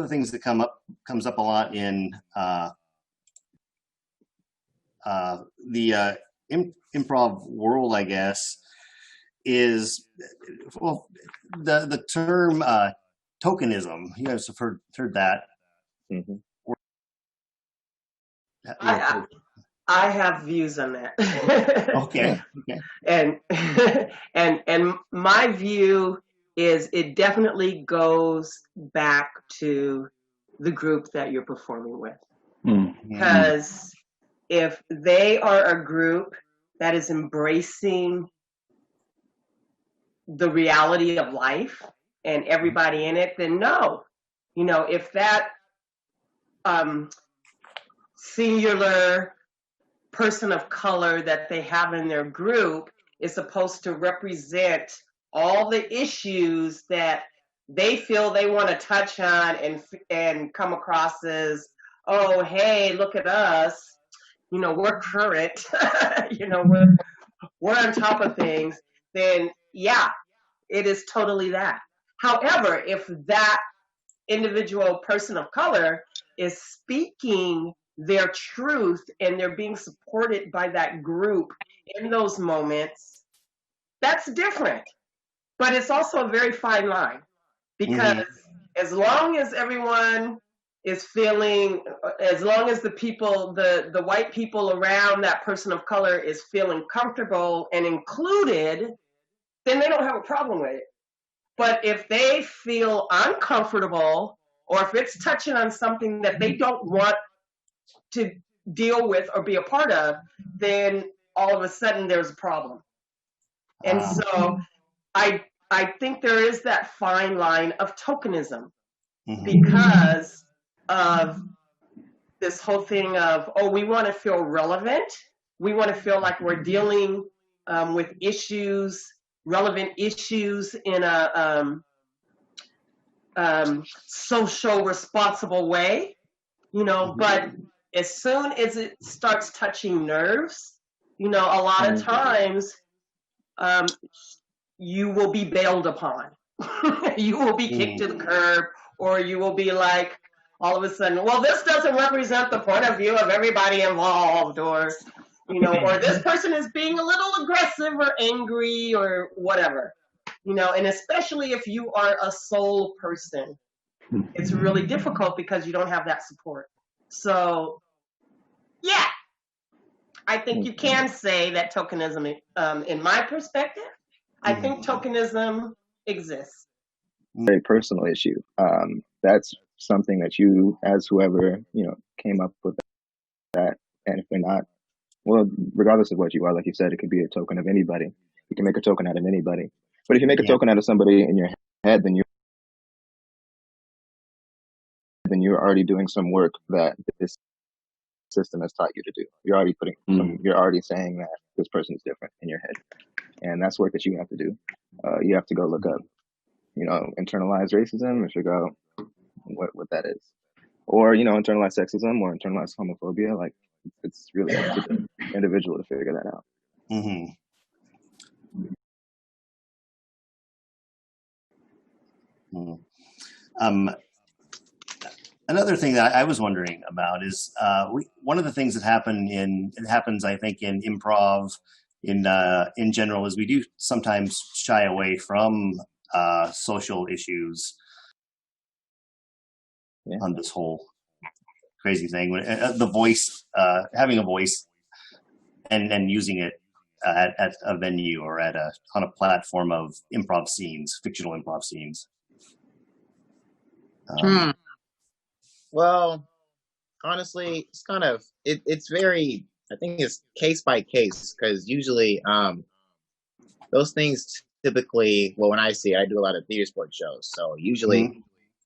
the things that comes up a lot in the improv world, I guess, is, well, the term tokenism. You guys have heard that. Mm-hmm. I have views on that. Okay. And my view is it definitely goes back to the group that you're performing with. Mm-hmm. Because if they are a group that is embracing the reality of life and everybody in it, then no. If that singular person of color that they have in their group is supposed to represent all the issues that they feel they want to touch on and come across as, oh, hey, look at us, we're current, we're on top of things, then yeah, it is totally that. However, if that individual person of color is speaking their truth and they're being supported by that group in those moments, that's different. But it's also a very fine line, because as long as everyone is feeling, as long as the people, the white people around that person of color is feeling comfortable and included, then they don't have a problem with it. But if they feel uncomfortable, or if it's touching on something that they don't want to deal with or be a part of, then all of a sudden there's a problem. And so I think there is that fine line of tokenism, because of this whole thing of, oh, we want to feel relevant. We want to feel like we're dealing with issues, relevant issues in a social responsible way, but as soon as it starts touching nerves, a lot of times you will be bailed upon. You will be kicked to the curb, or you will be like, all of a sudden, well, this doesn't represent the point of view of everybody involved, or, or this person is being a little aggressive or angry or whatever, and especially if you are a soul person, it's really difficult because you don't have that support. So, yeah, I think you can say that tokenism, in my perspective, I think tokenism exists. Very personal issue. That's something that you, as whoever, came up with that. And if they're not, well, regardless of what you are, like you said, it could be a token of anybody. You can make a token out of anybody. But if you make a token out of somebody in your head, then you're already doing some work that this system has taught you to do. You're already you're already saying that this person is different in your head, and that's work that you have to do. You have to go look up, internalized racism, and figure out what that is, or internalized sexism or internalized homophobia. Like, it's really up to the individual to figure that out. Another thing that I was wondering about is one of the things that happens, I think, in improv in general, is we do sometimes shy away from social issues on this whole crazy thing. The voice, having a voice and using it at a venue or on a platform of improv scenes, fictional improv scenes. Well, honestly, it's kind of, it's very, I think it's case by case, because usually those things typically, well, when I see it, I do a lot of theater sports shows. So usually,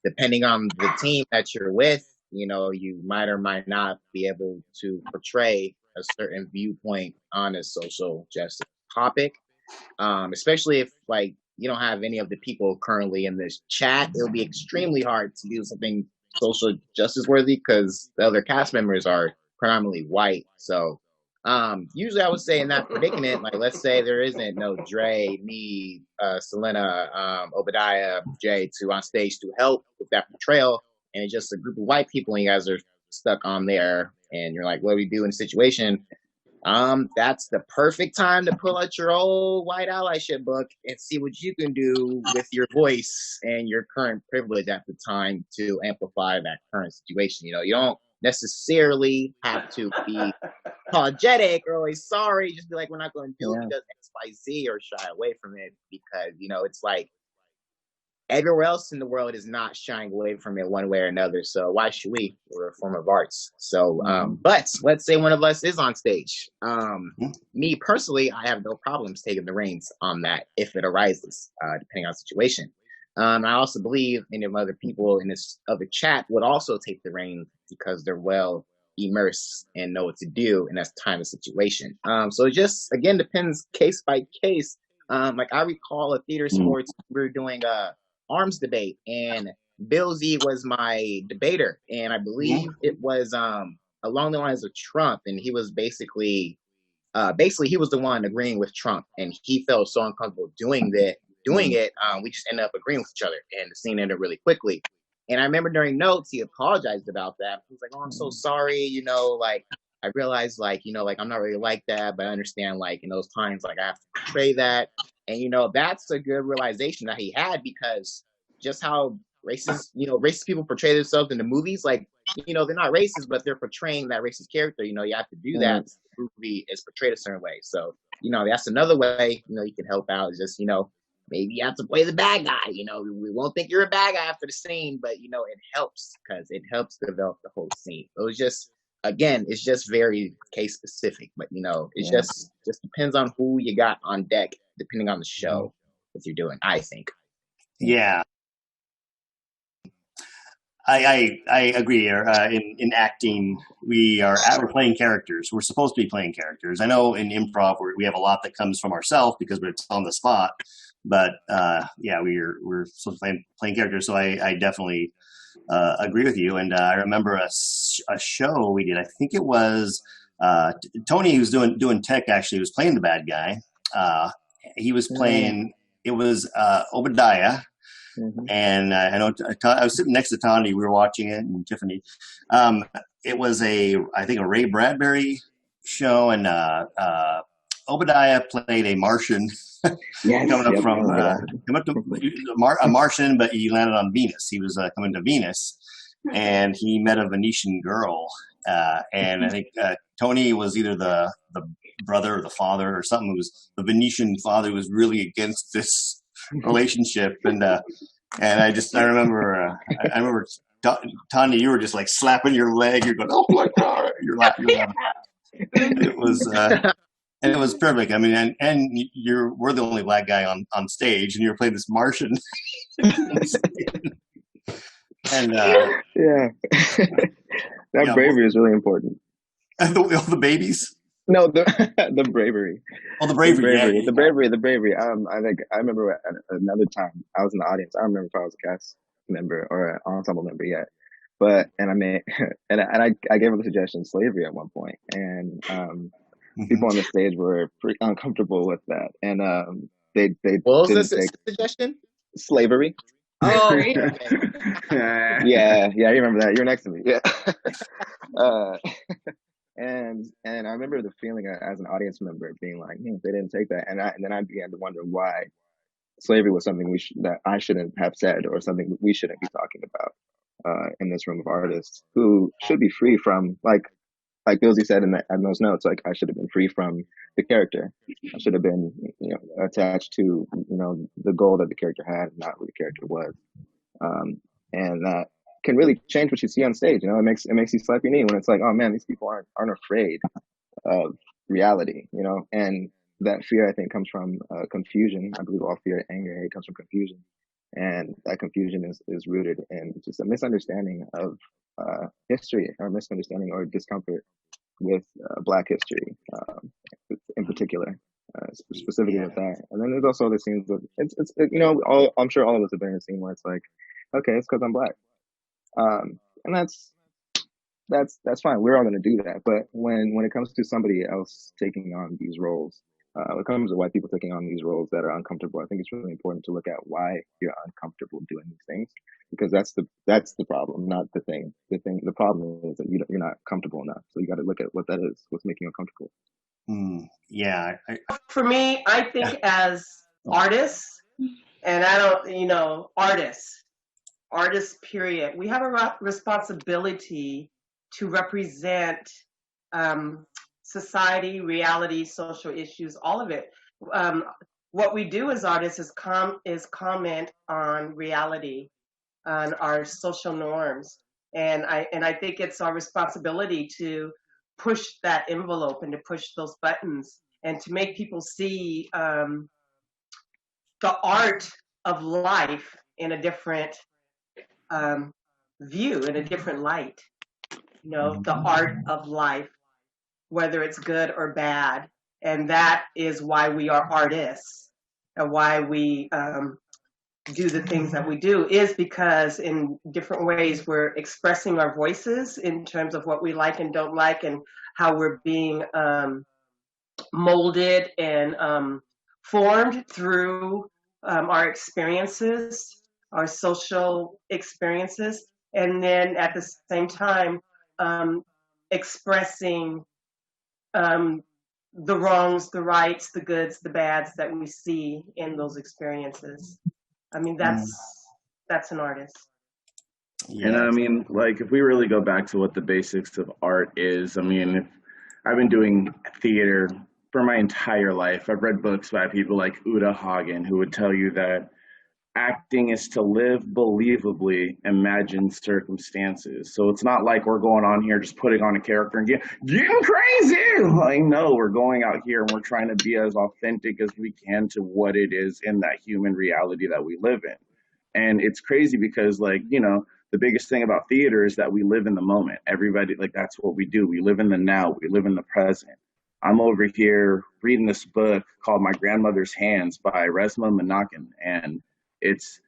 depending on the team that you're with, you might or might not be able to portray a certain viewpoint on a social justice topic, especially if, like, you don't have any of the people currently in this chat. It'll be extremely hard to do something social justice worthy because the other cast members are predominantly white. So usually I would say in that predicament, like, let's say there isn't no Dre, me, Selena, Obadiah, Jay on stage to help with that portrayal. and it's just a group of white people, and you guys are stuck on there, and you're like, what do we do in a situation? That's the perfect time to pull out your old white allyship book and see what you can do with your voice and your current privilege at the time to amplify that current situation. You know, you don't necessarily have to be apologetic or always sorry. Just be like, we're not going to do it because X, Y, Z, or shy away from it because, you know, it's like everywhere else in the world is not shying away from it one way or another. So why should we? We're a form of arts. So, but let's say one of us is on stage. Me personally, I have no problems taking the reins on that if it arises, depending on the situation. I also believe any of other people in this other chat would also take the reins because they're well immersed and know what to do in that time of situation. So it just, again, depends case by case. Like I recall a theater sports, we were doing arms debate, and Bill Z was my debater, and I believe it was along the lines of Trump, and he was basically he was the one agreeing with Trump, and he felt so uncomfortable doing it. We just ended up agreeing with each other, and the scene ended really quickly. And I remember during notes, he apologized about that. He was like, "Oh, I'm so sorry, you know, like I realized, like, you know, like I'm not really like that, but I understand, like in those times, like I have to portray that." And, you know, that's a good realization that he had because just how racist people portray themselves in the movies, like, you know, they're not racist, but they're portraying that racist character. You know, you have to do that. The movie is portrayed a certain way. So, you know, that's another way, you know, you can help out is just, you know, maybe you have to play the bad guy. You know, we won't think you're a bad guy after the scene, but, you know, it helps because it helps develop the whole scene. So it's just, again, it's just very case specific, but you know, it just depends on who you got on deck, depending on the show that you're doing, I think. Yeah. I agree. In acting, we're playing characters. We're supposed to be playing characters. I know in improv we have a lot that comes from ourselves because it's on the spot. But we're supposed to playing characters. So I definitely agree with you. And I remember a show we did. I think it was Tony, who's doing tech. Actually, was playing the bad guy. He was playing. It was Obadiah. And I know I was sitting next to Tony. We were watching it, and Tiffany. It was I think a Ray Bradbury show, and Obadiah played a Martian coming up a Martian, but he landed on Venus. He was coming to Venus, and he met a Venetian girl. And I think Tony was either the brother or the father or something. Who was the Venetian father who was really against this relationship, and I remember Tanya, you were just like slapping your leg. You're going, oh my god! You're laughing. It was and it was perfect. I mean, and we're the only black guy on stage, and you're playing this Martian. And that bravery is really important. The babies. No, the bravery. Oh, the bravery. The bravery. I remember at another time I was in the audience. I don't remember if I was a cast member or an ensemble member yet, but I gave up the suggestion slavery at one point, and people on the stage were pretty uncomfortable with that, and they what was the suggestion? Slavery. Oh, yeah, you remember that. You're next to me. Yeah. And I remember the feeling as an audience member being like, they didn't take that, and then I began to wonder why slavery was something that I shouldn't have said, or something we shouldn't be talking about in this room of artists who should be free from, like Billsy said in those notes, like I should have been free from the character. I should have been attached to the goal that the character had, not who the character was, and that can really change what you see on stage. It makes you slap your knee when it's like, oh man, these people aren't afraid of reality, and that fear, I think, comes from confusion. I believe all fear, anger, hate comes from confusion, and that confusion is rooted in just a misunderstanding of history, or misunderstanding or discomfort with Black history in particular, specifically with that. And then there's also the scenes of I'm sure all of us have been in a scene where it's like, okay, it's because I'm Black. And that's fine. We're all going to do that. But when it comes to somebody else taking on these roles, when it comes to white people taking on these roles that are uncomfortable, I think it's really important to look at why you're uncomfortable doing these things, because that's the problem, not the thing. The problem is that you're not comfortable enough. So you got to look at what that is, what's making you uncomfortable. Yeah. For me, I think as artists, and I don't, artists, period, we have a responsibility to represent society, reality, social issues, all of it. What we do as artists is comment on reality, on our social norms, and I think it's our responsibility to push that envelope and to push those buttons and to make people see the art of life in a different view, in a different light. The art of life, whether it's good or bad. And that is why we are artists and why we do the things that we do, is because in different ways we're expressing our voices in terms of what we like and don't like, and how we're being molded and formed through our experiences, our social experiences, and then at the same time expressing the wrongs, the rights, the goods, the bads that we see in those experiences. I mean, that's an artist. Yeah. And I mean, like, if we really go back to what the basics of art is, I mean, I've been doing theater for my entire life. I've read books by people like Uta Hagen, who would tell you that acting is to live believably imagined circumstances. So it's not like we're going on here just putting on a character and getting crazy. Like, no, we're going out here and we're trying to be as authentic as we can to what it is in that human reality that we live in. And it's crazy because, like, the biggest thing about theater is that we live in the moment. Everybody, like, that's what we do. We live in the now. We live in the present. I'm over here reading this book called My Grandmother's Hands by Resmaa Menakem, and it's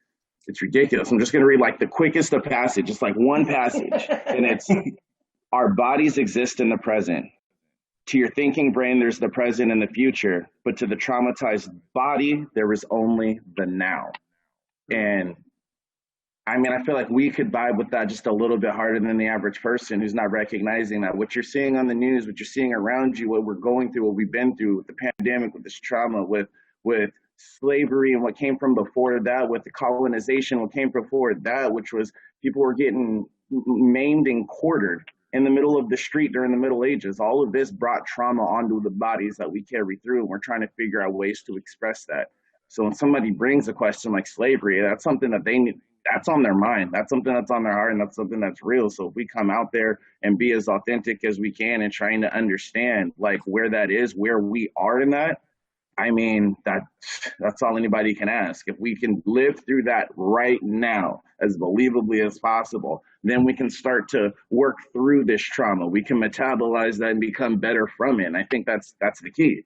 ridiculous. I'm just going to read like the quickest of passage, just like one passage. And it's, our bodies exist in the present. To your thinking brain, there's the present and the future, but to the traumatized body, there is only the now. And I mean, I feel like we could vibe with that just a little bit harder than the average person who's not recognizing that what you're seeing on the news, what you're seeing around you, what we're going through, what we've been through with the pandemic, with this trauma, with slavery and what came from before that, with the colonization, what came before that, which was people were getting maimed and quartered in the middle of the street during the Middle Ages. All of this brought trauma onto the bodies that we carry through, and we're trying to figure out ways to express that. So when somebody brings a question like slavery, that's something that they need, that's on their mind. That's something that's on their heart, and that's something that's real. So if we come out there and be as authentic as we can and trying to understand like where that is, where we are in that, I mean, that's all anybody can ask. If we can live through that right now as believably as possible, then we can start to work through this trauma. We can metabolize that and become better from it. And I think that's the key,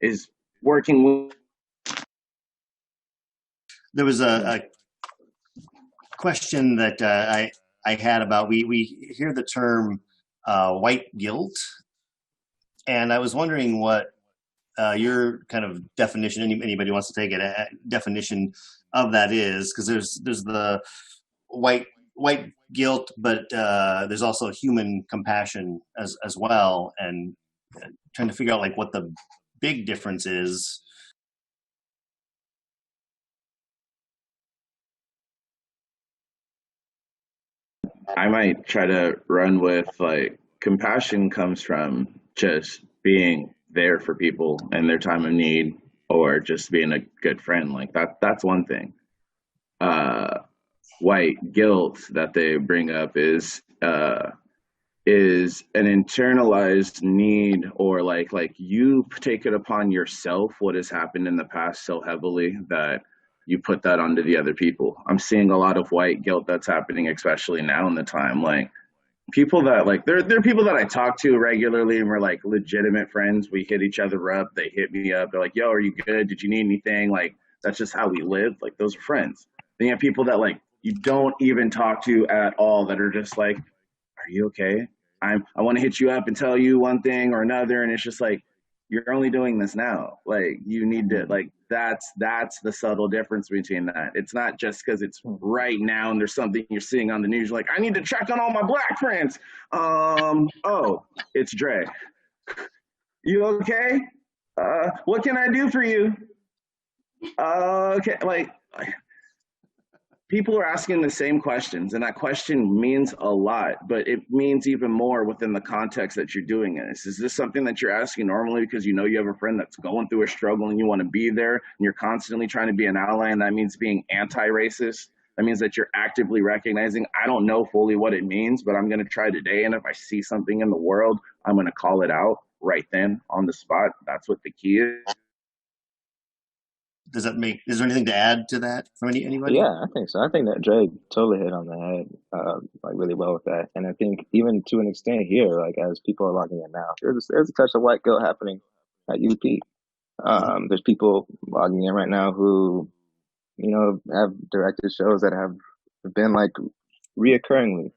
is working with. There was a question that I had about, we hear the term white guilt, and I was wondering what your kind of definition, anybody wants to take it, a definition of that is, because there's the white guilt, but there's also human compassion as well, and trying to figure out like what the big difference is. I might try to run with, like, compassion comes from just being there for people in their time of need, or just being a good friend. Like that's one thing. White guilt that they bring up is an internalized need, or like you take it upon yourself what has happened in the past so heavily that you put that onto the other people. I'm seeing a lot of white guilt that's happening, especially now in the time. Like, people that, like, there are people that I talk to regularly and we're like legitimate friends. We hit each other up. They hit me up. They're like, yo, are you good? Did you need anything? Like, that's just how we live. Like, those are friends. Then you have people that, like, you don't even talk to at all, that are just like, are you okay? I want to hit you up and tell you one thing or another. And it's just like, you're only doing this now. Like, you need to, like, that's the subtle difference between that. It's not just because it's right now and there's something you're seeing on the news. You're like, I need to check on all my Black friends. Oh, it's Dre. You okay? What can I do for you? Okay, like, people are asking the same questions, and that question means a lot, but it means even more within the context that you're doing it. Is this something that you're asking normally because you know you have a friend that's going through a struggle and you want to be there, and you're constantly trying to be an ally, and that means being anti-racist? That means that you're actively recognizing, I don't know fully what it means, but I'm going to try today, and if I see something in the world, I'm going to call it out right then on the spot. That's what the key is. Is there anything to add to that from anybody? Yeah, I think so. I think that Dre totally hit on the head, like really well with that. And I think even to an extent here, like as people are logging in now, there's a touch of white guilt happening at UP. There's people logging in right now who, you know, have directed shows that have been like reoccurringly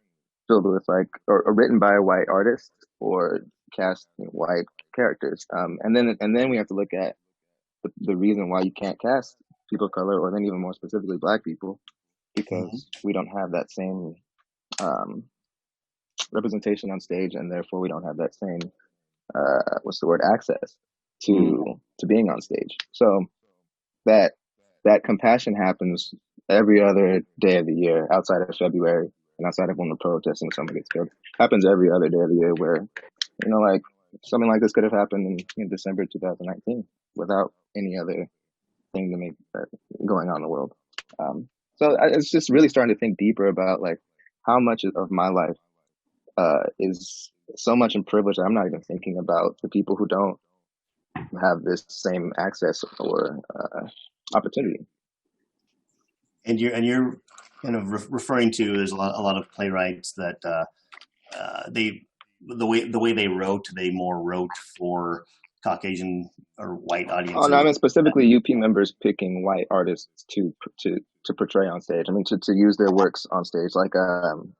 filled with like, or written by a white artist or cast white characters. And then we have to look at the reason why you can't cast people of color, or then even more specifically Black people, because we don't have that same representation on stage, and therefore we don't have that same access to being on stage. So that compassion happens every other day of the year outside of February and outside of when we're protesting someone gets killed. Happens every other day of the year where, you know, like something like this could have happened in December 2019 without any other thing to make going on in the world. So it's just really starting to think deeper about like how much of my life is so much in privilege that I'm not even thinking about the people who don't have this same access or opportunity. And you're kind of referring to, there's a lot of playwrights that the way they wrote, they more wrote for Caucasian or white audiences. Oh no, I mean specifically UP members picking white artists to portray on stage. I mean to use their works on stage, like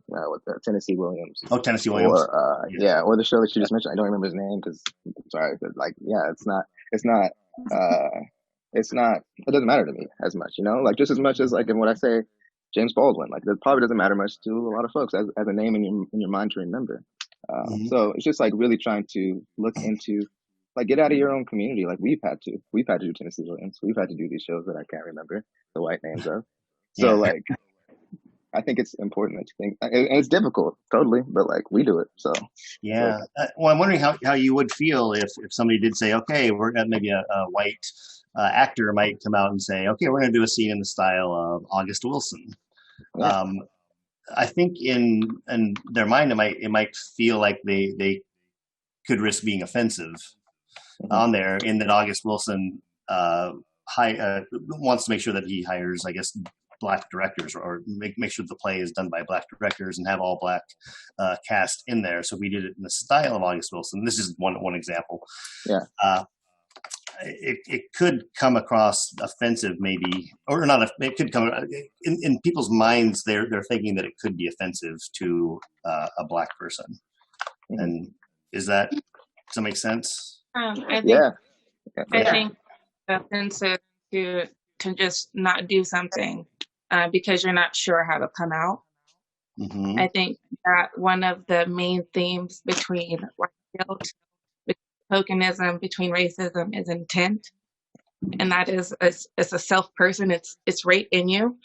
with Tennessee Williams. Oh, Tennessee Williams. Or yeah, or the show that you just mentioned. I don't remember his name because sorry, but like yeah, it's not. It doesn't matter to me as much, you know, like just as much as like in what I say, James Baldwin. Like it probably doesn't matter much to a lot of folks as a name in your mind to remember. So it's just like really trying to look into. Like, get out of your own community. Like, we've had to do Tennessee Williams. We've had to do these shows that I can't remember the white names of. So, like, I think it's important to think, and it's difficult, totally, but like, we do it. So, yeah. Well, I'm wondering how you would feel if somebody did say, okay, we're maybe a white actor might come out and say, okay, we're going to do a scene in the style of August Wilson. Yeah. I think in their mind, it might feel like they could risk being offensive on there, in that August Wilson wants to make sure that he hires, I guess, Black directors, or make sure the play is done by Black directors and have all Black cast in there. So we did it in the style of August Wilson. This is one example. Yeah. It could come across offensive, maybe, or not. It could come in people's minds. They're thinking that it could be offensive to a Black person. And does that make sense? I think offensive to just not do something because you're not sure how to come out. I think that one of the main themes between white guilt, between tokenism, between racism is intent, and that is it's a self person. It's right in you.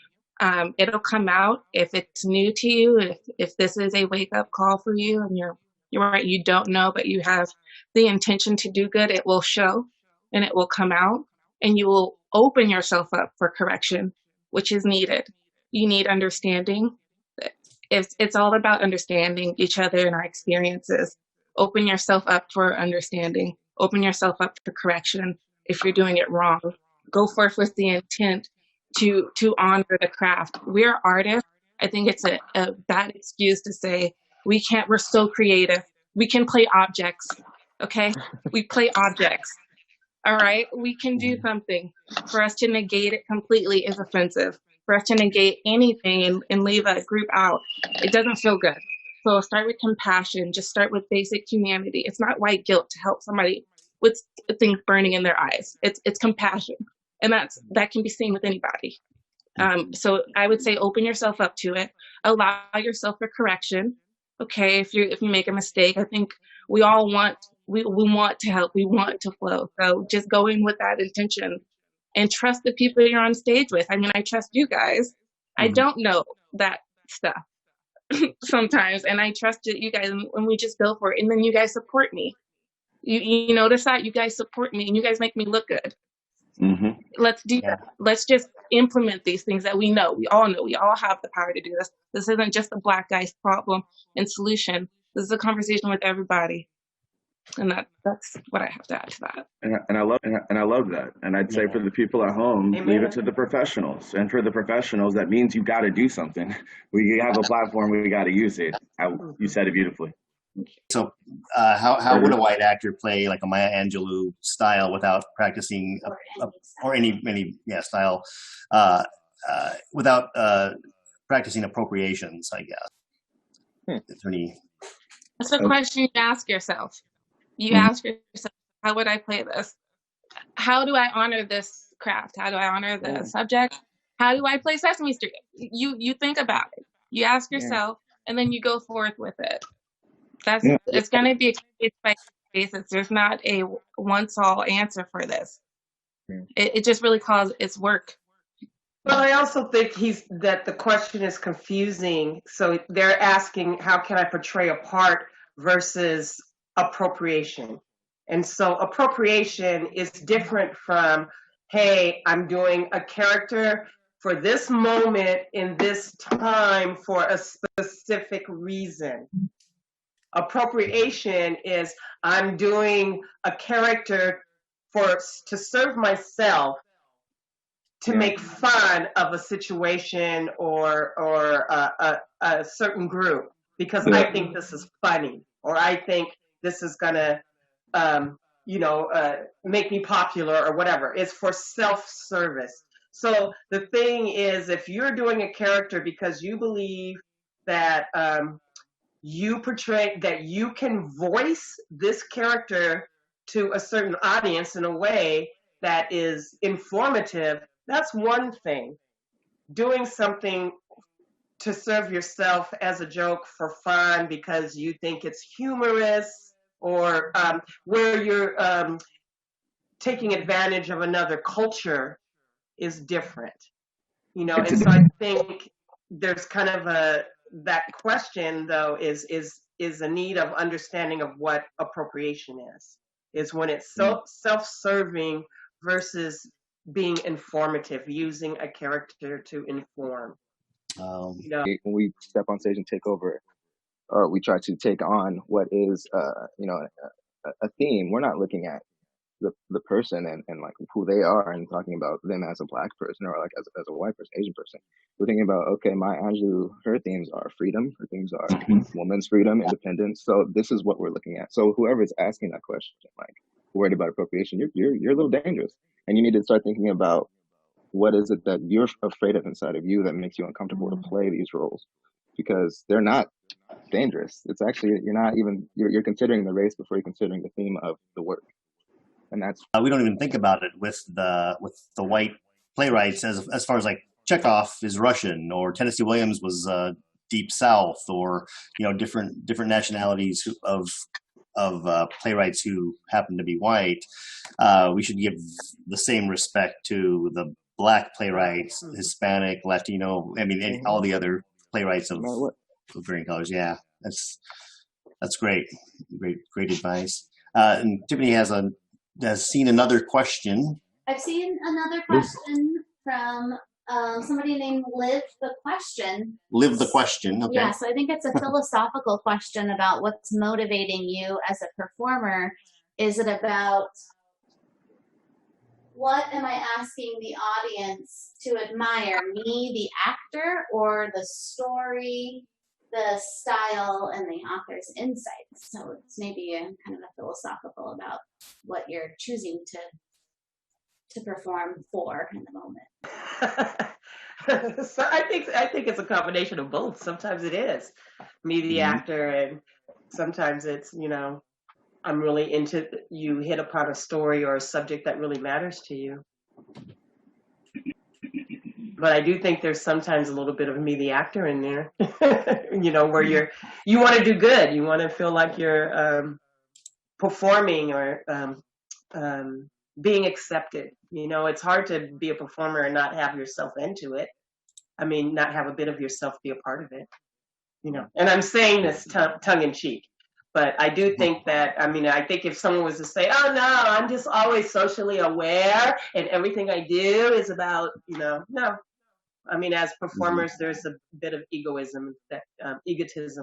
It'll come out if it's new to you. If this is a wake up call for you, and you're right, you don't know, but you have the intention to do good, it will show and it will come out, and you will open yourself up for correction, which is needed. You need understanding. It's all about understanding each other and our experiences. Open yourself up for understanding. Open yourself up for correction if you're doing it wrong. Go forth with the intent to honor the craft. We're artists. I think it's a bad excuse to say, we're so creative. We can play objects, okay? We play objects, all right? We can do something. For us to negate it completely is offensive. For us to negate anything and leave a group out, it doesn't feel good. So start with compassion. Just start with basic humanity. It's not white guilt to help somebody with things burning in their eyes. It's compassion, and that can be seen with anybody. So I would say open yourself up to it. Allow yourself for correction. Okay, if you make a mistake, I think we all want we want to help. We want to flow. So just go in with that intention and trust the people you're on stage with. I mean, I trust you guys. I don't know that stuff sometimes, and I trust you guys, and we just go for it. And then you guys support me. You notice that you guys support me, and you guys make me look good. Let's do that. Let's just implement these things that we know. We all know. We all have the power to do this. This isn't just a Black guy's problem and solution. This is a conversation with everybody. And that's what I have to add to that. And I love that. And I'd say for the people at home, leave it to the professionals. And for the professionals, that means you got to do something. We have a platform, we got to use it. You said it beautifully. So how would a white actor play like a Maya Angelou style without practicing or any style without practicing appropriations, I guess? Is there any? That's a question you ask yourself. You ask yourself, how would I play this? How do I honor this craft? How do I honor the subject? How do I play Sesame Street? You think about it. You ask yourself, and then you go forth with it. It's going to be a case by case basis. There's not a once-all answer for this. It just really calls its work. Well, I also think that the question is confusing. So they're asking, how can I portray a part versus appropriation? And so appropriation is different from, hey, I'm doing a character for this moment in this time for a specific reason. Appropriation is, I'm doing a character to serve myself, to make fun of a situation or a certain group, because I think this is funny, or I think this is gonna make me popular or whatever. It's for self-service. So the thing is, if you're doing a character because you believe that you portray, that you can voice this character to a certain audience in a way that is informative, that's one thing. Doing something to serve yourself as a joke for fun because you think it's humorous, or where you're taking advantage of another culture, is different. And so I think there's kind of that question, though, is a need of understanding of what appropriation is when it's self-serving versus being informative, using a character to inform. When we step on stage and take over, or we try to take on what is a theme, we're not looking at the person and like who they are and talking about them as a Black person or like as a white person, Asian person. We're thinking about, okay, Maya Angelou, her themes are freedom, her themes are women's freedom, independence. So this is what we're looking at. So whoever is asking that question, like worried about appropriation, you're a little dangerous, and you need to start thinking about what is it that you're afraid of inside of you that makes you uncomfortable to play these roles, because they're not dangerous. It's actually, you're considering the race before you're considering the theme of the work. And that's we don't even think about it with the white playwrights as far as like Chekhov is Russian, or Tennessee Williams was Deep South, or different nationalities of playwrights who happen to be white. We should give the same respect to the Black playwrights, Hispanic, Latino. I mean, all the other playwrights of varying colors. Yeah, that's great advice. And Tiffany has seen another question. I've seen another question from somebody named Live the Question. Live the Question, okay. Yeah, so I think it's a philosophical question about what's motivating you as a performer. Is it about what am I asking the audience to admire? Me, the actor, or the story, the style, and the author's insights? So it's maybe kind of a philosophical about what you're choosing to perform for in the moment. So I think it's a combination of both. Sometimes it is me, the actor, and sometimes it's I'm really into, you hit upon a story or a subject that really matters to you. But I do think there's sometimes a little bit of me, the actor, in there, where you want to do good. You want to feel like you're performing or being accepted. It's hard to be a performer and not have yourself into it. I mean, not have a bit of yourself be a part of it. And I'm saying this tongue in cheek. But I do think that, I think if someone was to say, oh, no, I'm just always socially aware and everything I do is about, no. As performers, there's a bit of egotism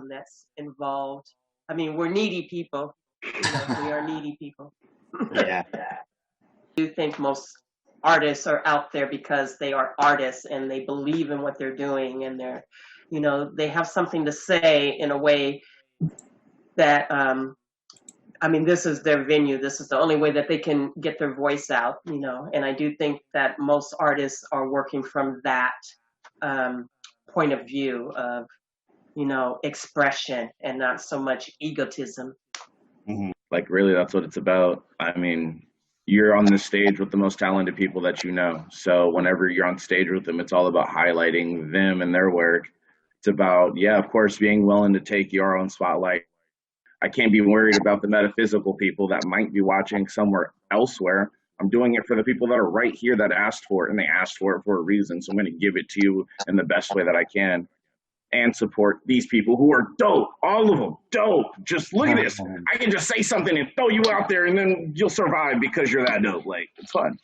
that's involved. We're needy people. We are needy people. Yeah. I do think most artists are out there because they are artists and they believe in what they're doing and they have something to say in a way that, this is their venue. This is the only way that they can get their voice out, and I do think that most artists are working from that point of view of, expression and not so much egotism. Mm-hmm. Like, really, that's what it's about. You're on the stage with the most talented people that you know. So whenever you're on stage with them, it's all about highlighting them and their work. It's about, of course, being willing to take your own spotlight. I can't be worried about the metaphysical people that might be watching somewhere elsewhere. I'm doing it for the people that are right here that asked for it, and they asked for it for a reason. So I'm going to give it to you in the best way that I can and support these people who are dope. All of them, dope. Just look at this. I can just say something and throw you out there, and then you'll survive because you're that dope. Like, it's fun.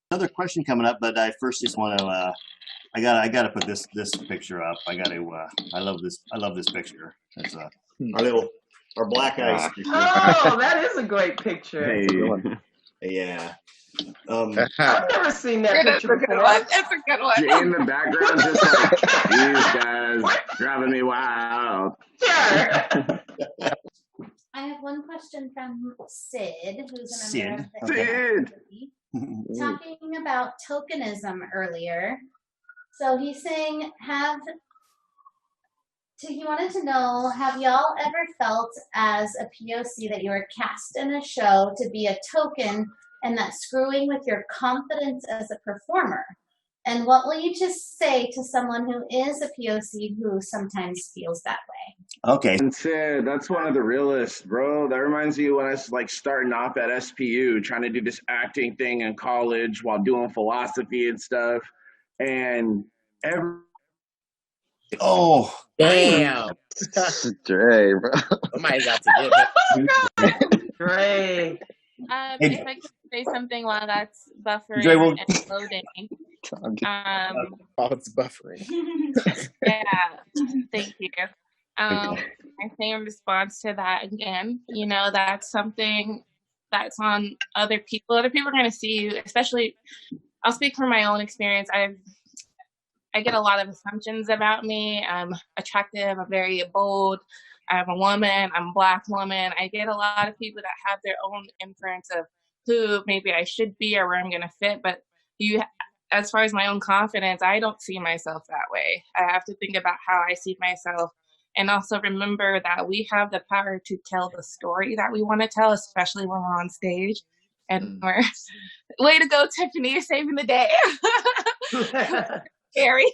Another question coming up, but I first just want to, I gotta put this picture up. I love this picture. It's our black eyes. Oh, that is a great picture. Hey. Yeah. I've never seen that picture before. That's a good one. In the background, just like, these guys driving me wild. Sure. I have one question from Sid, who's a member of the community, talking about tokenism earlier. So he's saying, he wanted to know, have y'all ever felt as a POC that you were cast in a show to be a token and that screwing with your confidence as a performer? And what will you just say to someone who is a POC who sometimes feels that way? Okay. And Sid, that's one of the realest, bro. That reminds me when I was starting off at SPU, trying to do this acting thing in college while doing philosophy and stuff. And oh, damn. Dre, bro. Somebody's got to get it. Dre. If I could say something while that's buffering Dre, and loading. It's buffering. Yeah, thank you. I say in response to that again, that's something that's on other people. Other people are going to see you, especially, I'll speak from my own experience. I get a lot of assumptions about me. I'm attractive. I'm very bold. I'm a woman. I'm a Black woman. I get a lot of people that have their own inference of who maybe I should be or where I'm going to fit. But as far as my own confidence, I don't see myself that way. I have to think about how I see myself and also remember that we have the power to tell the story that we want to tell, especially when we're on stage. And we're, way to go, Tiffany, you're saving the day. Scary.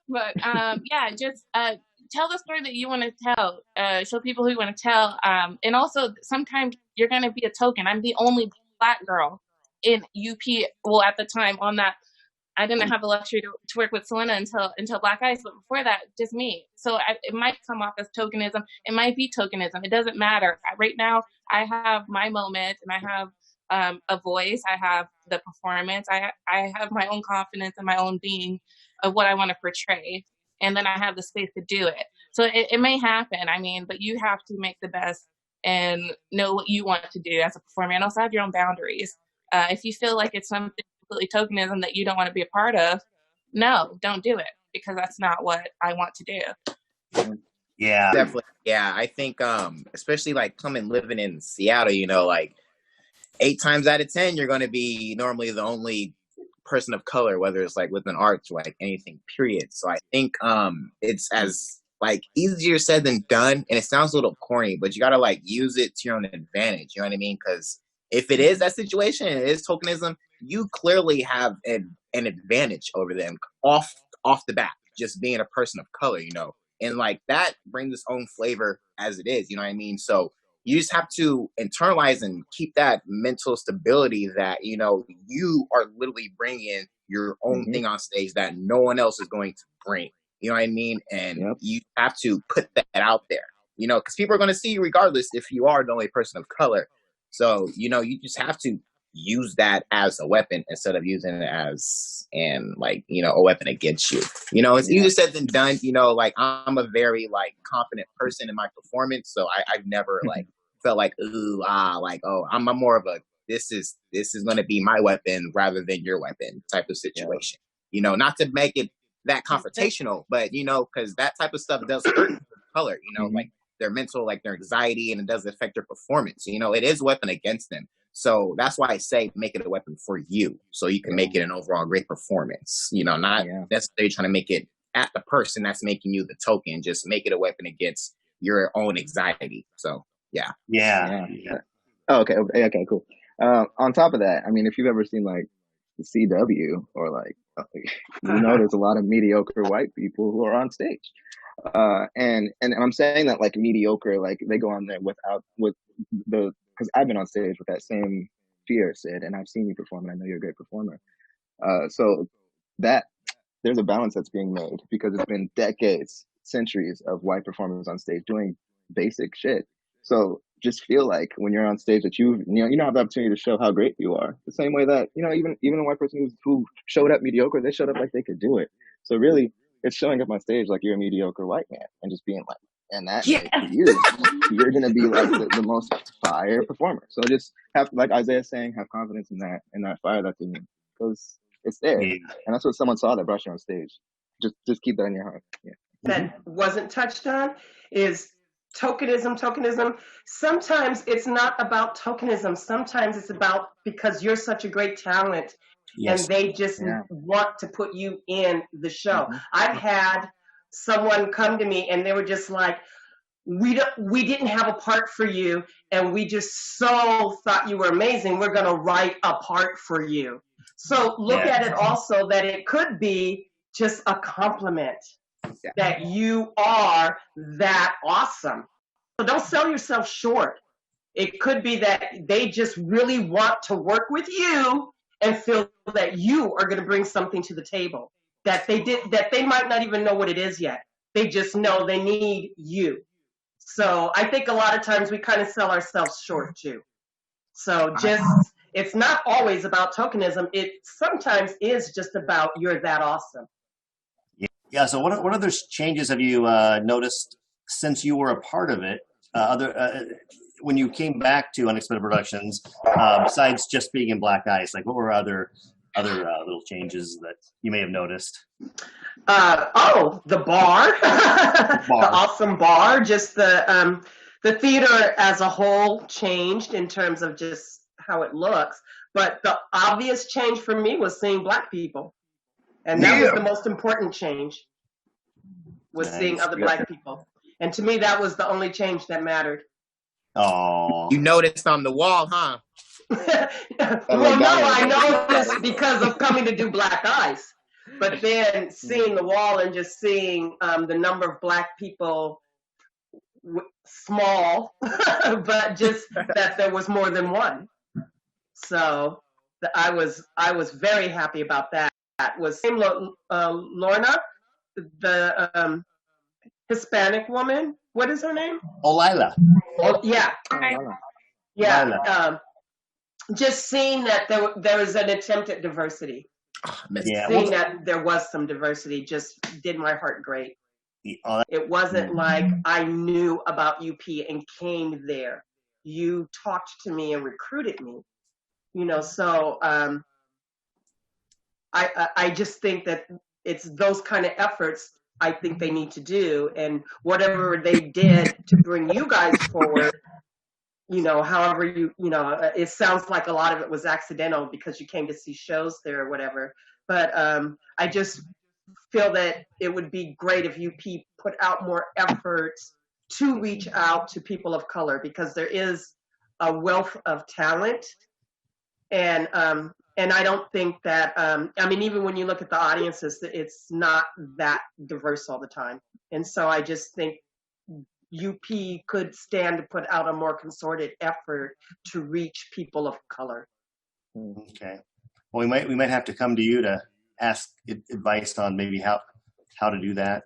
But just tell the story that you want to tell. Show people who you want to tell. And also, sometimes you're going to be a token. I'm the only Black girl in UP. Well, at the time on that, I didn't have the luxury to work with Selena until Black Ice. But before that, just me. So it might come off as tokenism. It might be tokenism. It doesn't matter. Right now, I have my moment and I have a voice. I have the performance. I have my own confidence and my own being of what I want to portray. And then I have the space to do it. So it may happen. But you have to make the best and know what you want to do as a performer and also have your own boundaries. If you feel like it's something completely tokenism that you don't want to be a part of, no, don't do it because that's not what I want to do. Yeah. Definitely. Yeah. I think, especially living in Seattle, 8 times out of 10, you're going to be normally the only person of color, whether it's within arts or anything, period. So I think it's as like easier said than done, and it sounds a little corny, but you gotta like use it to your own advantage. You know what I mean? Because if it is that situation, and it is tokenism, you clearly have an advantage over them off the bat, just being a person of color, you know, and like that brings its own flavor as it is. You know what I mean? So you just have to internalize and keep that mental stability that, you know, you are literally bringing your own thing on stage that no one else is going to bring. You know what I mean? And you have to put that out there, you know, because people are going to see you regardless if you are the only person of color. So, you know, you just have to use that as a weapon instead of using it as a weapon against you. You know, it's easier said than done. You know, like I'm a very like confident person in my performance, so I've never like felt like I'm more of a this is going to be my weapon rather than your weapon type of situation. You know, not to make it that confrontational, but you know, because that type of stuff does hurt color. You know, like their mental, like their anxiety, and it does affect their performance. You know, it is a weapon against them. So that's why I say make it a weapon for you, so you can make it an overall great performance. You know, not necessarily trying to make it at the person that's making you the token. Just make it a weapon against your own anxiety. So Oh, okay, cool. On top of that, I mean, if you've ever seen like the CW or like, you know, there's a lot of mediocre white people who are on stage. And I'm saying that like mediocre, like they go on there because I've been on stage with that same fear, Sid, and I've seen you perform, and I know you're a great performer. So that there's a balance that's being made because it's been decades, centuries of white performers on stage doing basic shit. So just feel like when you're on stage that you don't have the opportunity to show how great you are. The same way that, you know, even a white person who showed up mediocre, they showed up like they could do it. So really, it's showing up on stage like you're a mediocre white man and just being like, and that you're gonna be like the most fire performer. So just have, like Isaiah's saying, have confidence in that fire that's in you, because it's there, and that's what someone saw that brought you on stage. Just keep that in your heart. That wasn't touched on is tokenism. Sometimes it's not about tokenism. Sometimes it's about because you're such a great talent, and they just want to put you in the show. I've had someone come to me and they were just like, we didn't have a part for you, and we just so thought you were amazing. We're going to write a part for you. So look at it also that it could be just a compliment that you are that awesome. So don't sell yourself short. It could be that they just really want to work with you and feel that you are going to bring something to the table that they might not even know what it is yet. They just know they need you. So I think a lot of times we kind of sell ourselves short too. So it's not always about tokenism. It sometimes is just about you're that awesome. Yeah. So what other changes have you noticed since you were a part of it? When you came back to Unexpected Productions, besides just being in Black Ice, like what were other little changes that you may have noticed? The bar, the awesome bar. Just the theater as a whole changed in terms of just how it looks. But the obvious change for me was seeing Black people, and that was the most important change. Was seeing other Black people, and to me that was the only change that mattered. Oh, you noticed on the wall, huh? Well, no, I noticed because of coming to do Black Ice. But then seeing the wall and just seeing the number of Black people, small, but just that there was more than one. So I was very happy about that. That was Lorna, the Hispanic woman. What is her name? Lila. Oh, yeah. Yeah. Just seeing that there was an attempt at diversity. Seeing that there was some diversity just did my heart great. It wasn't like I knew about UP and came there. You talked to me and recruited me. You know, so I just think that it's those kind of efforts I think they need to do, and whatever they did to bring you guys forward, you know, however it sounds like a lot of it was accidental because you came to see shows there or whatever. But I just feel that it would be great if UP put out more efforts to reach out to people of color, because there is a wealth of talent. And I don't think that, I mean, even when you look at the audiences, it's not that diverse all the time. And so I just think UP could stand to put out a more concerted effort to reach people of color. Okay. Well, we might have to come to you to ask advice on maybe how to do that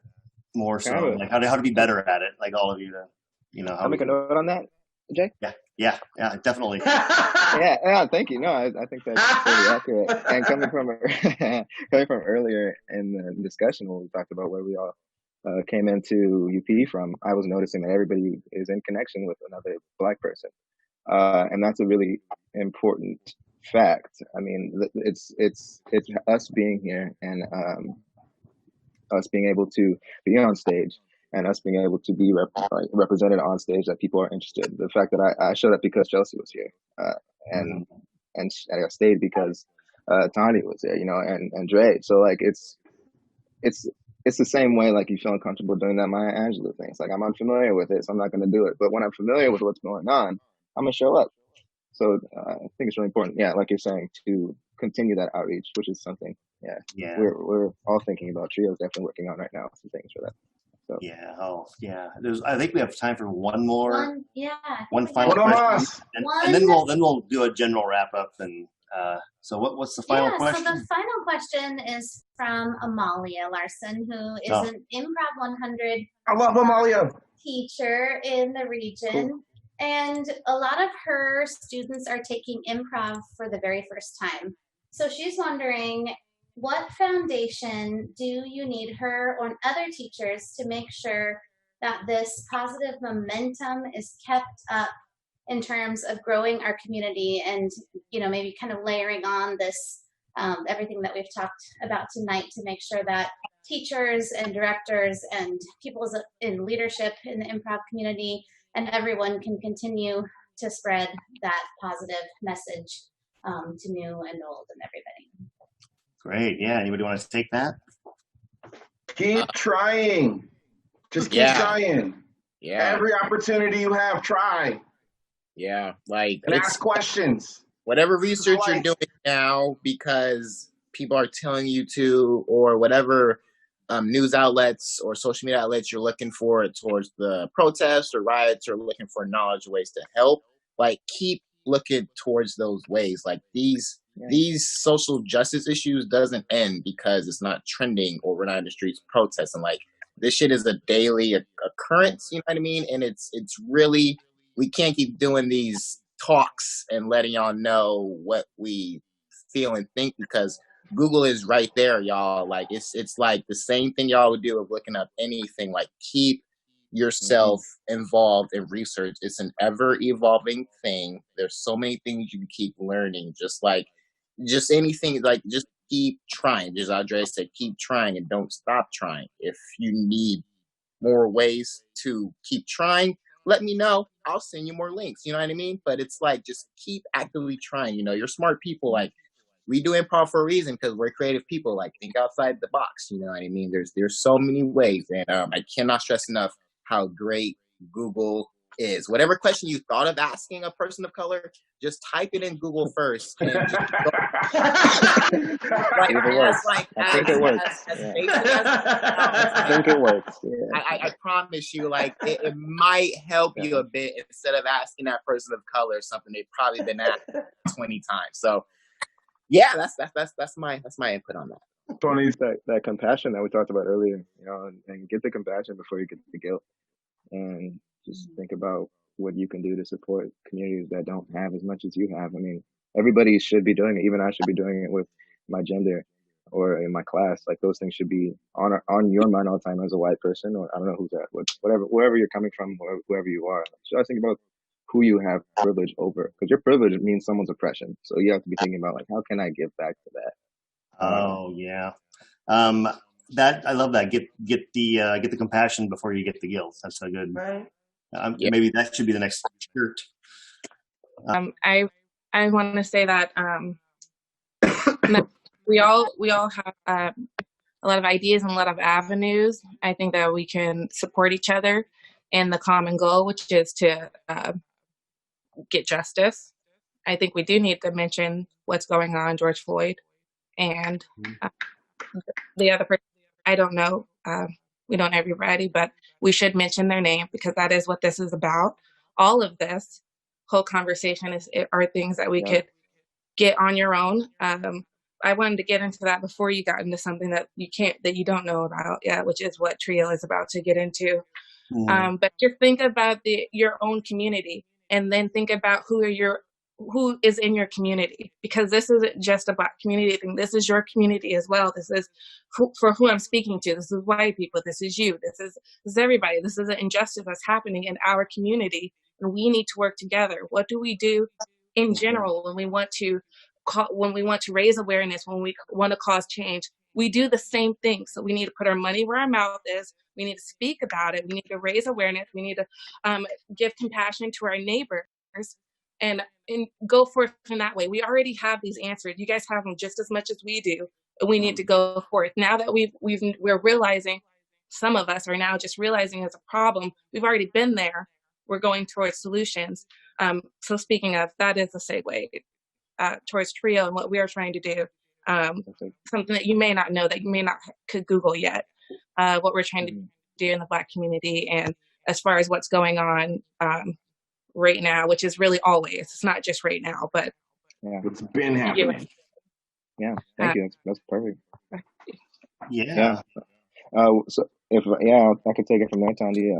more. So like how to be better at it, like all of you to, you know, how I'll make a note on that, Jay. Yeah, definitely. yeah, thank you. No, I think that's really accurate. And coming from earlier in the discussion when we talked about where we all came into UP from, I was noticing that everybody is in connection with another Black person, and that's a really important fact. I mean, it's us being here and us being able to be on stage and us being able to be represented on stage, that people are interested. The fact that I showed up because Chelsea was here, and I stayed because Tanya was there, you know, and Dre. So like it's the same way, like you feel uncomfortable doing that Maya Angelou thing. It's like, I'm unfamiliar with it, so I'm not going to do it. But when I'm familiar with what's going on, I'm going to show up. So I think it's really important, yeah, like you're saying, to continue that outreach, which is something, yeah. We're all thinking about. Trio's definitely working on right now some things for that. So. Yeah. I think we have time for one more. One final question, and then we'll do a general wrap up. And so what's the final question? So the final question is from Amalia Larson, who is an Improv 100. I love Amalia. Teacher in the region. Cool. And a lot of her students are taking improv for the very first time. So she's wondering, what foundation do you need her or other teachers to make sure that this positive momentum is kept up in terms of growing our community and, you know, maybe kind of layering on this, everything that we've talked about tonight, to make sure that teachers and directors and people in leadership in the improv community and everyone can continue to spread that positive message to new and old and everybody. Great. Yeah. Anybody want to take that? Keep trying. Just keep trying. Yeah. Every opportunity you have, try. Yeah. Like, and ask questions. Whatever research you're doing now because people are telling you to, or whatever news outlets or social media outlets you're looking for towards the protests or riots, or looking for knowledge ways to help, like, keep looking towards those ways. Like, these social justice issues doesn't end because it's not trending or we're not in the streets protesting. Like, this shit is a daily occurrence, you know what I mean? And it's really, we can't keep doing these talks and letting y'all know what we feel and think, because Google is right there, y'all. Like, it's like the same thing y'all would do of looking up anything. Like, keep yourself involved in research. It's an ever evolving thing. There's so many things you can keep learning. Just anything, like, just keep trying. Just Audrey said, keep trying and don't stop trying. If you need more ways to keep trying, let me know. I'll send you more links. You know what I mean? But it's like, just keep actively trying. You know, you're smart people. Like, we do improv for a reason, because we're creative people. Like, think outside the box. You know what I mean? There's so many ways, and I cannot stress enough how great Google is. Whatever question you thought of asking a person of color, just type it in Google first. And just I think it works. I think it works. Yeah. I promise you, like, it might help you a bit instead of asking that person of color something they've probably been asked 20 times. So, yeah, that's my input on that. Tony, that compassion that we talked about earlier, you know, and get the compassion before you get the guilt, and just think about what you can do to support communities that don't have as much as you have. I mean, everybody should be doing it. Even I should be doing it with my gender or in my class. Like, those things should be on your mind all the time as a white person, or I don't know who's that, wherever you're coming from, whoever you are. So I think about who you have privilege over, because your privilege means someone's oppression. So you have to be thinking about, like, how can I give back to that? Oh yeah, that, I love that. Get the compassion before you get the guilt. That's so good. Right. Maybe that should be the next shirt. I want to say that we all have ideas and a lot of avenues. I think that we can support each other in the common goal, which is to get justice. I think we do need to mention what's going on, George Floyd, and the other person. I don't know. We don't know everybody, but we should mention their name because that is what this is about. All of this whole conversation are things that we could get on your own. I wanted to get into that before you got into something that you don't know about yet, which is what Trio is about to get into. But just think about your own community, and then think about who is in your community, because this isn't just a Black community thing. This is your community as well. This is for who I'm speaking to. This is white people. This is you. This is everybody. This is an injustice that's happening in our community, and we need to work together. What do we do in general when we want to raise awareness, when we want to cause change? We do the same thing. So we need to put our money where our mouth is. We need to speak about it. We need to raise awareness. We need to give compassion to our neighbors and go forth in that way. We already have these answers. You guys have them just as much as we do. We need to go forth. Now that we're realizing, some of us are now just realizing it's a problem. We've already been there. We're going towards solutions. So speaking of, that is a segue towards Trio and what we are trying to do. Something that you may not know, that you may not could Google yet, what we're trying to do in the Black community, and as far as what's going on right now, which is really always, it's not just right now, but it's been happening. Thank you. That's perfect. So if I could take it from there, Tandy.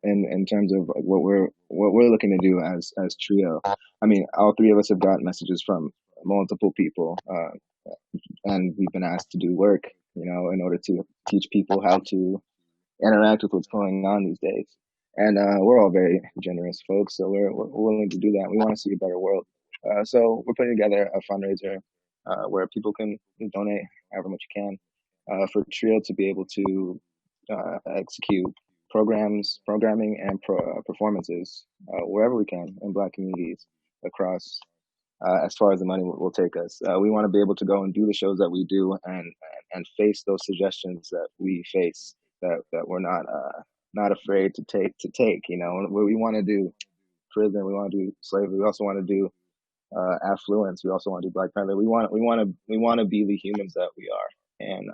In terms of what we're looking to do as Trio. I mean, all three of us have got messages from multiple people, and we've been asked to do work, in order to teach people how to interact with what's going on these days. And we're all very generous folks, so we're willing to do that. We want to see a better world. So we're putting together a fundraiser where people can donate however much you can for Trio to be able to execute programming, and performances wherever we can in Black communities across. As far as the money will take us, we want to be able to go and do the shows that we do, and face those suggestions that we face, that we're not afraid to take. Where we want to do prison, we want to do slavery, we also want to do affluence, we also want to do Black Panther. We want to be the humans that we are, and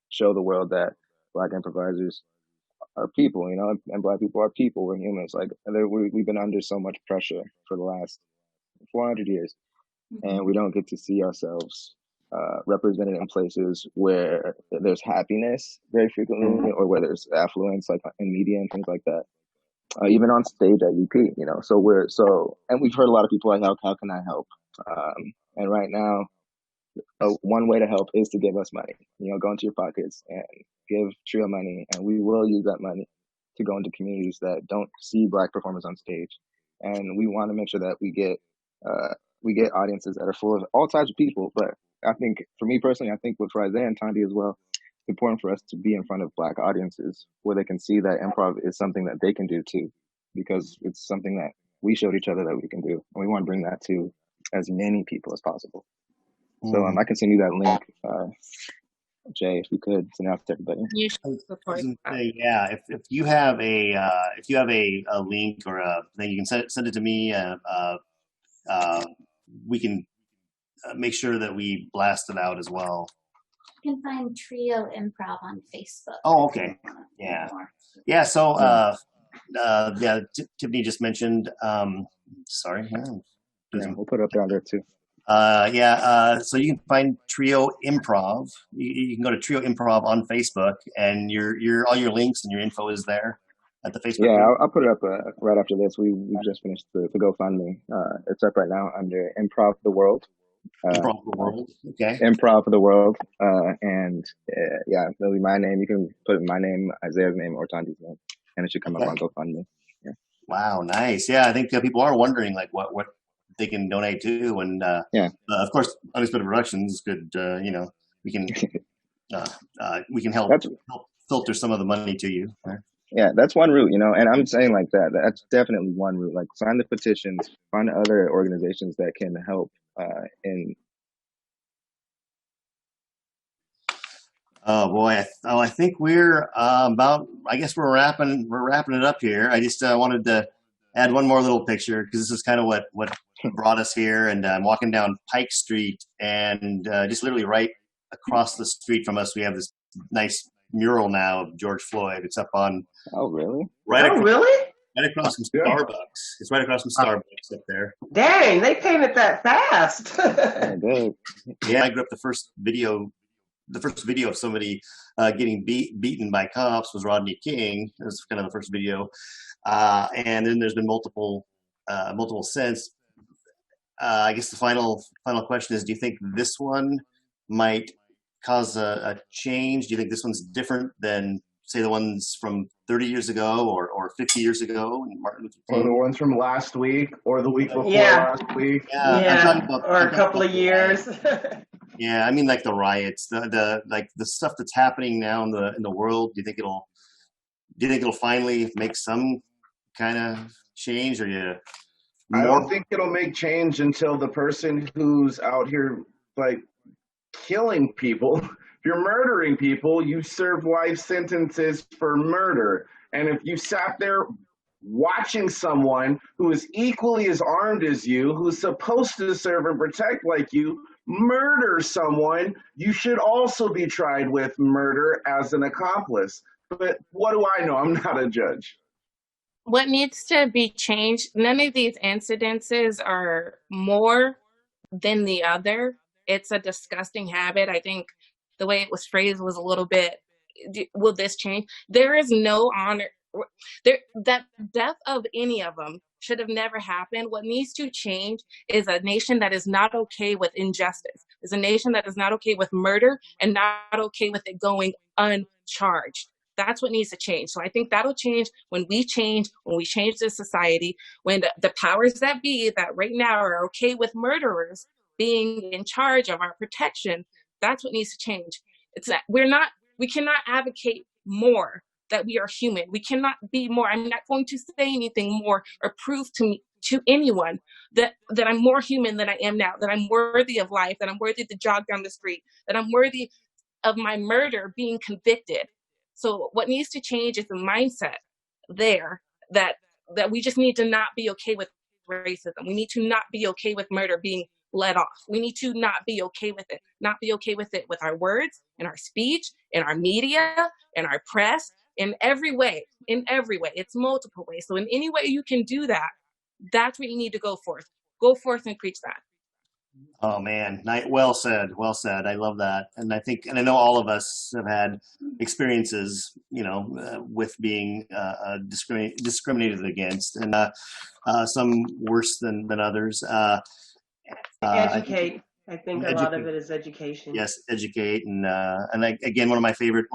show the world that Black improvisers are people, and Black people are people. We're humans. Like, we've been under so much pressure for the last 400 years, and we don't get to see ourselves represented in places where there's happiness very frequently, or where there's affluence, like in media and things like that. Even on stage at UP, So and we've heard a lot of people like, how can I help? And right now, one way to help is to give us money. Go into your pockets and give Trio money, and we will use that money to go into communities that don't see Black performers on stage. And we want to make sure that we get audiences that are full of all types of people. But I think, for me personally, I think for Isaiah and Tandy as well, it's important for us to be in front of Black audiences where they can see that improv is something that they can do too, because it's something that we showed each other that we can do, and we want to bring that to as many people as possible. So I can send you that link, Jay, if you could send it out to everybody. If you have a link or a thing, you can send it to me. We can make sure that we blast it out as well. You can find Trio Improv on Facebook. Oh, okay. Yeah. So Tiffany just mentioned. Sorry. We'll put it up there too. So you can find Trio Improv. You can go to Trio Improv on Facebook, and your all your links and your info is there at the Facebook. Yeah, I'll put it up right after this. We've just finished the GoFundMe. It's up right now under Improv the World. Improv the World. Okay. Improv the World. And it'll be my name. You can put in my name, Isaiah's name, or Tandi's name, and it should come up on GoFundMe. Yeah. Wow, nice. Yeah, I think people are wondering like what they can donate to, and of course, Unexpected Productions could we can help filter some of the money to you. Right? Yeah, that's one route, and I'm saying like that. That's definitely one route. Like, sign the petitions, find other organizations that can help Oh boy! I think we're about. I guess we're wrapping it up here. I just wanted to add one more little picture because this is kind of what brought us here. And I'm walking down Pike Street, and just literally right across the street from us, we have this nice mural now of George Floyd. It's up on. Oh really? Really? Right across from Starbucks. It's right across from Starbucks up there. Dang, they painted that fast. Yeah, I grew up the first video of somebody getting beaten by cops was Rodney King. That was kind of the first video. And then there's been multiple since. I guess the final question is, do you think this one might cause a change? Do you think this one's different than, say, the ones from 30 years ago or 50 years ago? Martin Luther King? Or the ones from last week or the week before last week? Or a couple of years. Yeah, I mean, like the riots, the stuff that's happening now in the world. Do you think it'll finally make some kind of change, or I don't think it'll make change until the person who's out here like killing people. If you're murdering people, you serve life sentences for murder. And if you sat there watching someone who is equally as armed as you, who's supposed to serve and protect like you, murder someone, you should also be tried with murder as an accomplice. But what do I know? I'm not a judge. What needs to be changed, none of these incidences are more than the other. It's a disgusting habit. I think the way it was phrased was a little bit, will this change? There is no honor. That death of any of them should have never happened. What needs to change is a nation that is not okay with injustice. Is a nation that is not okay with murder and not okay with it going uncharged. That's what needs to change. So I think that'll change when we change this society, when the powers that be that right now are okay with murderers being in charge of our protection. That's what needs to change. It's that we cannot advocate more that we are human. We cannot be more. I'm not going to say anything more or prove to anyone that I'm more human than I am now, that I'm worthy of life, that I'm worthy to jog down the street, that I'm worthy of my murder being convicted. So what needs to change is the mindset there that we just need to not be okay with racism. We need to not be okay with murder being let off. We need to not be okay with it. Not be okay with it with our words, in our speech, in our media, in our press, in every way. It's multiple ways. So in any way you can do that, that's what you need to go forth. Go forth and preach that. Oh man, well said. I love that, and I know all of us have had experiences, with being discriminated against, and some worse than others. Educate. I think a lot of it is education. Yes, educate, and again, one of my favorite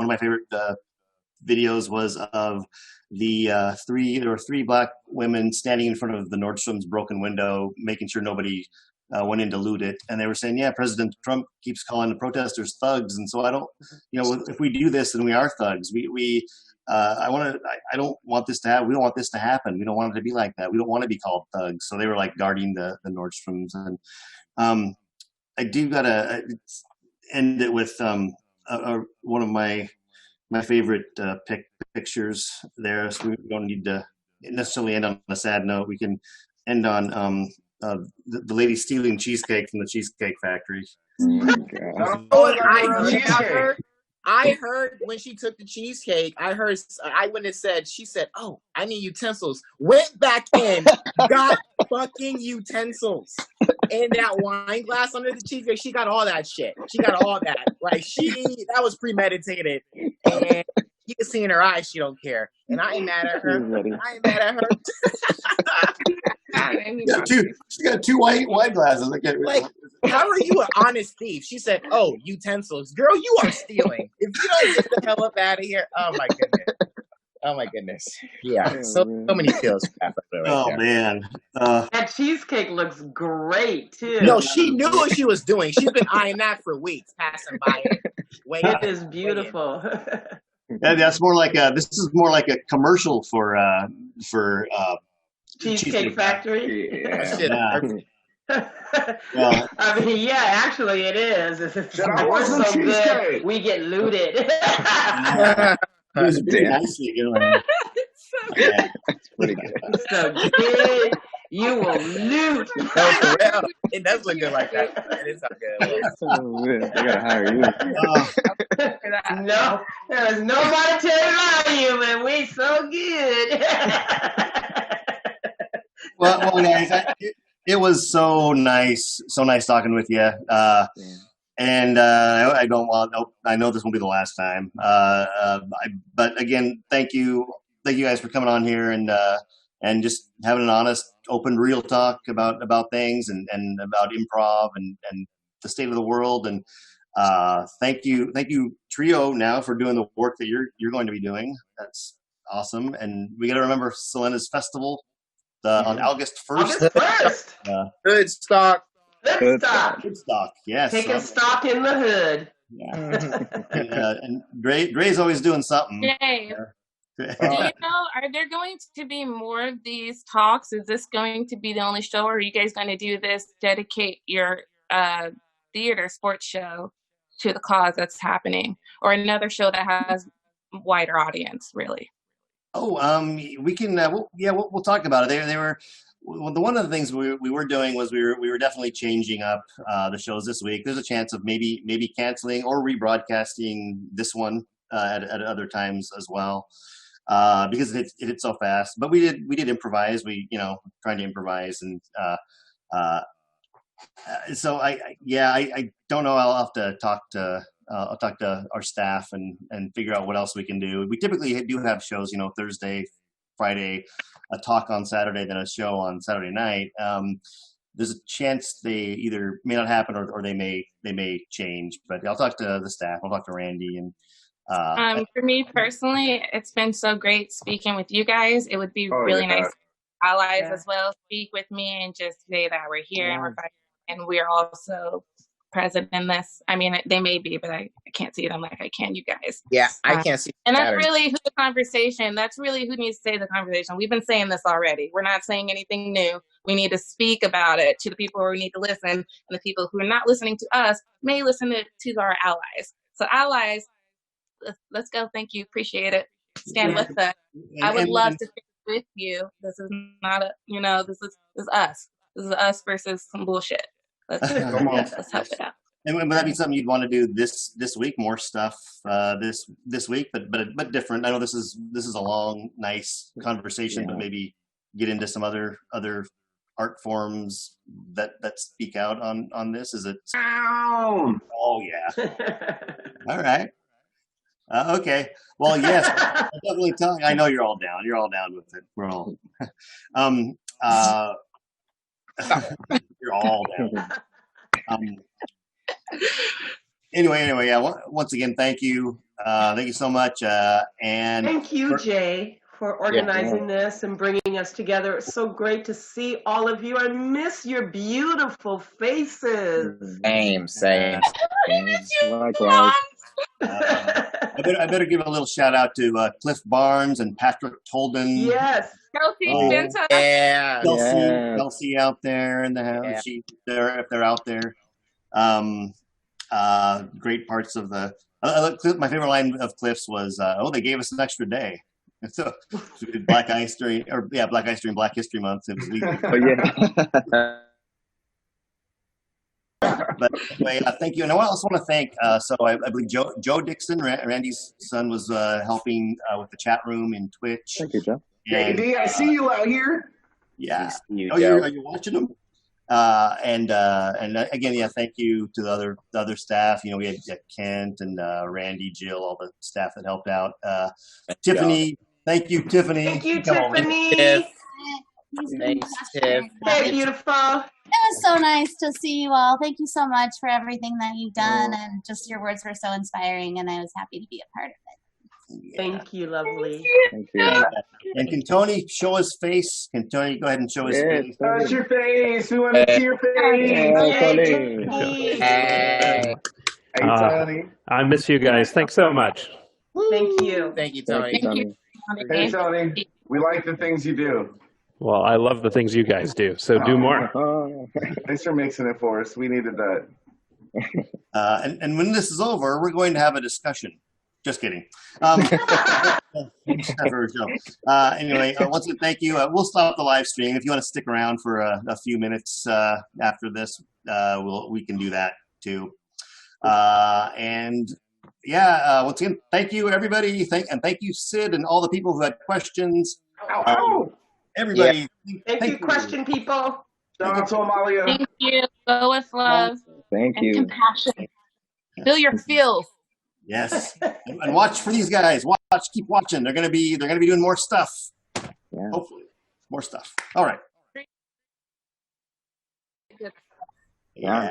videos was of the three black women standing in front of the Nordstrom's broken window, making sure nobody went in to loot it, and they were saying, "Yeah, President Trump keeps calling the protesters thugs, and so I don't, if we do this, then we are thugs. I don't want this to happen. We don't want this to happen. We don't want it to be like that. We don't want to be called thugs." So they were like guarding the Nordstroms, and I do gotta end it with one of my favorite pictures there. So we don't need to necessarily end on a sad note. We can end on the lady stealing cheesecake from the Cheesecake Factory. I heard when she took the cheesecake, she said, "Oh, I need utensils." Went back in, got fucking utensils. And that wine glass under the cheesecake, she got all that shit. She got all that. Like that was premeditated. And you can see in her eyes she don't care. And I ain't mad at her. She got two white wine glasses. Like, how are you an honest thief? She said, "Oh, utensils." Girl, you are stealing. If you don't get the hell up out of here. Oh my goodness. Yeah. So many kills. Man. That cheesecake looks great too. No, she knew what she was doing. She's been eyeing that for weeks, passing by it. It is beautiful. That's more like this is more like a commercial for Cheesecake Factory. Yeah. Well, I mean, yeah, actually it is. I We're want some so good, cheesecake. we get looted. it was pretty nicely going. Yeah. That's pretty good. So good, you will loot. No, for real. It does look good like that. It is so good. Oh, man, they gotta hire you. No, there's no monetary value, man. We so good. Well, guys, it was so nice talking with you. And I don't want. I know this won't be the last time. But again, thank you guys for coming on here and just having an honest, open, real talk about things and about improv and the state of the world. And thank you Trio now for doing the work that you're going to be doing. That's awesome. And we got to remember Selena's festival on August 1st. August 1st. Good stock. Good stock. Good stock. Yes. Taking stock in the hood. Yeah. And Dre's always doing something. Yay. Do you know, are there going to be more of these talks? Is this going to be the only show, or are you guys going to do this, dedicate your theater sports show to the cause that's happening, or another show that has a wider audience, really? We can. We'll talk about it. They were. One of the things we were doing was we were definitely changing up the shows this week. There's a chance of maybe canceling or rebroadcasting this one at other times as well. Because it hit so fast, but we did improvise. We trying to improvise, and so I don't know. I'll have to talk to our staff and figure out what else we can do. We typically do have shows, Thursday, Friday, a talk on Saturday, then a show on Saturday night. There's a chance they either may not happen or they may change. But I'll talk to the staff. I'll talk to Randy and. For me personally, it's been so great speaking with you guys. It would be really nice allies as well speak with me and just say that we're here and we're fighting, and we're also present in this. I mean, they may be, but I can't see it. I'm like, I can, you guys. Yeah, I can't see. And that's really who the conversation. That's really who needs to say the conversation. We've been saying this already. We're not saying anything new. We need to speak about it to the people who need to listen, and the people who are not listening to us may listen to our allies. So allies. Let's go. Thank you. Appreciate it. Stand with us. I would love to stand with you. This is not this is us. This is us versus some bullshit. Let's help it out. And would that be something you'd want to do this week? More stuff this week, but different. I know this is a long, nice conversation, but maybe get into some other art forms that speak out on this. Is it? Oh yeah. All right. Okay. Well, yes. Definitely telling. I know you're all down. You're all down with it. We're all. You're all down. Anyway. Yeah. Once again, thank you. Thank you so much. And thank you, Jay, for organizing this and bringing us together. It's so great to see all of you. I miss your beautiful faces. Same. Likewise. I better give a little shout out to Cliff Barnes and Patrick Tolden. Yes. Kelsey out there in the house. Yeah. If they're out there. Great parts of the. My favorite line of Cliff's was, they gave us an extra day. And so we did Black Ice during Black History Month. It was But anyway, thank you. And I also want to thank, I believe Joe Dixon, Randy's son, was helping with the chat room in Twitch. Thank you, Joe. JD, I see you out here. Yeah. Are you watching them? And again, thank you to the other staff. We had Kent and Randy, Jill, all the staff that helped out. Tiffany, thank you, Tiffany. Thank you, Tiffany. Thanks, Tiff. Hey, beautiful. It was so nice to see you all. Thank you so much for everything that you've done, and just your words were so inspiring, and I was happy to be a part of it. Yeah. Thank you, lovely. Thank you. And can Tony show his face? Can Tony go ahead and show his face? Touch your face. We want to see your face. Hey, Tony. I miss you guys. Thanks so much. Thank you. Thank you, Tony. Hey, Tony. We like the things you do. Well, I love the things you guys do, so do more. Thanks for mixing it for us. We needed that. And when this is over, we're going to have a discussion. Just kidding. Anyway, once again, thank you. We'll stop the live stream. If you want to stick around for a few minutes after this, we can do that too. And yeah, once again, thank you, everybody. Thank you, Sid, and all the people who had questions. Everybody. Yeah. Thank you, question people. Shout out to Amalia. Thank you. Go with love. Thank you. And compassion. Feel your feels. Yes, and watch for these guys. Keep watching. They're gonna be doing more stuff. Yeah. Hopefully, more stuff. All right. Yeah.